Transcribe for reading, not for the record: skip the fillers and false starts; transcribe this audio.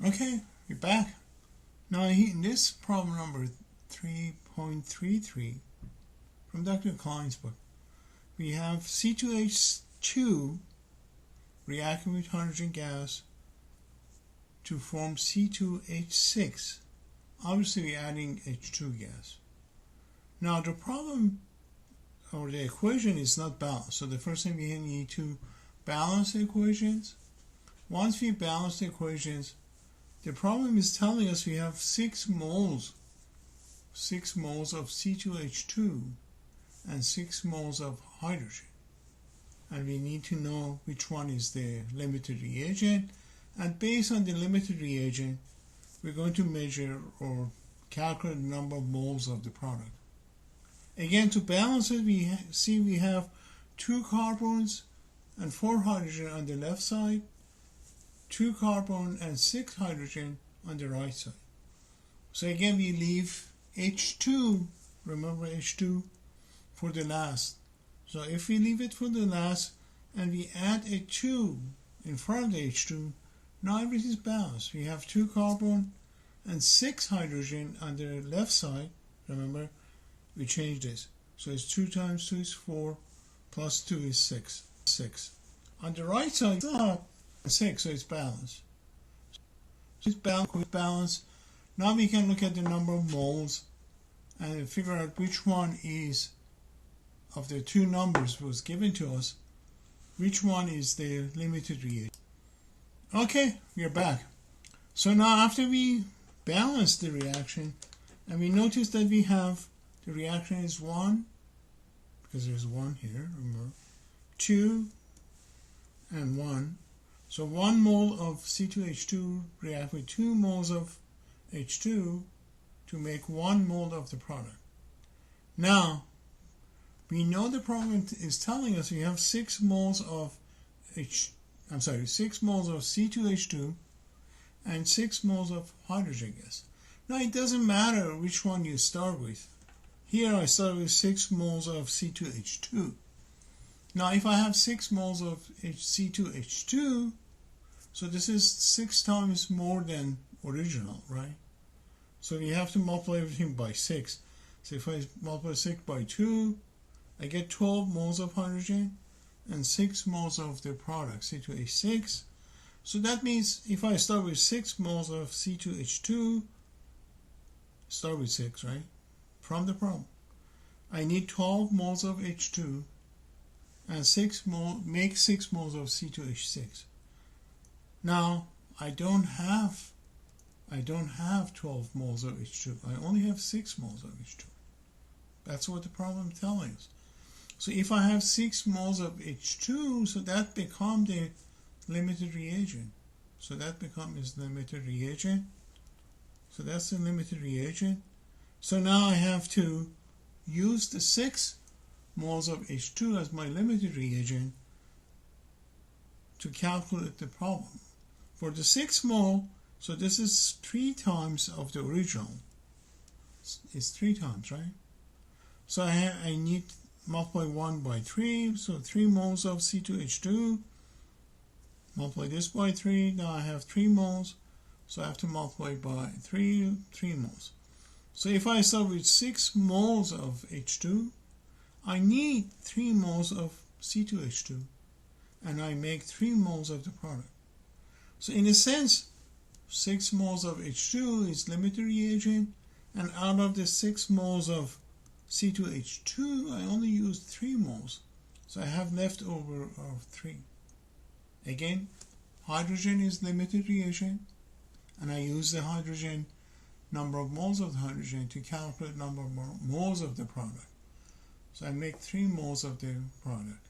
Okay, we're back. Now in this problem number 3.33 from Dr. Klein's book, we have C2H2 reacting with hydrogen gas to form C2H6. Obviously we're adding H2 gas. Now the problem or the equation is not balanced. So the first thing we need to balance the equations. Once we balance the equations, the problem is telling us we have 6 moles of C2H2 and 6 moles of hydrogen. And we need to know which one is the limited reagent. And based on the limited reagent, we're going to measure or calculate the number of moles of the product. Again, to balance it, we have 2 carbons and 4 hydrogen on the left side, 2 carbon and 6 hydrogen on the right side. So again, we leave H2, remember H2, for the last. So if we leave it for the last and we add a 2 in front of the H2, now everything is balanced. We have 2 carbon and 6 hydrogen on the left side. Remember, we changed this. So it's 2 times 2 is 4, plus 2 is 6. On the right side, 6, so it's balanced. So it's balanced. Now we can look at the number of moles and figure out which one is, of the 2 numbers was given to us, which one is the limited reagent. Okay, we're back. So now after we balance the reaction, and we notice that we have, the reaction is 1, because there's 1 here, remember, 2, and 1. So 1 mole of C2H2 react with 2 moles of H2 to make 1 mole of the product. Now, we know the problem is telling us we have 6 moles of 6 moles of C2H2 and 6 moles of hydrogen gas. Now it doesn't matter which one you start with. Here I start with 6 moles of C2H2. Now if I have 6 moles of C2H2, so this is 6 times more than original, right? So we have to multiply everything by 6. So if I multiply 6 by 2, I get 12 moles of hydrogen and 6 moles of the product, C2H6. So that means if I start with 6 moles of C2H2, start with 6, right? From the problem, I need 12 moles of H2 and make 6 moles of C2H6. Now I don't have 12 moles of H2. I only have 6 moles of H2. That's what the problem is telling us. So if I have 6 moles of H2, so that becomes the limited reagent. So that becomes limited reagent. So that's the limited reagent. So now I have to use the 6 moles of H2 as my limited reagent to calculate the problem. For the 6 mole, so this is 3 times of the original. It's 3 times, right? So I need multiply 1 by 3, so 3 moles of C2H2. Multiply this by 3, now I have 3 moles, so I have to multiply by 3 moles. So if I start with 6 moles of H2, I need 3 moles of C2H2, and I make 3 moles of the product. So in a sense, 6 moles of H2 is limited reagent, and out of the 6 moles of C2H2, I only used 3 moles. So I have left over of 3. Again, hydrogen is limited reagent, and I use the hydrogen, number of moles of the hydrogen to calculate number of moles of the product. So I make 3 moles of the product.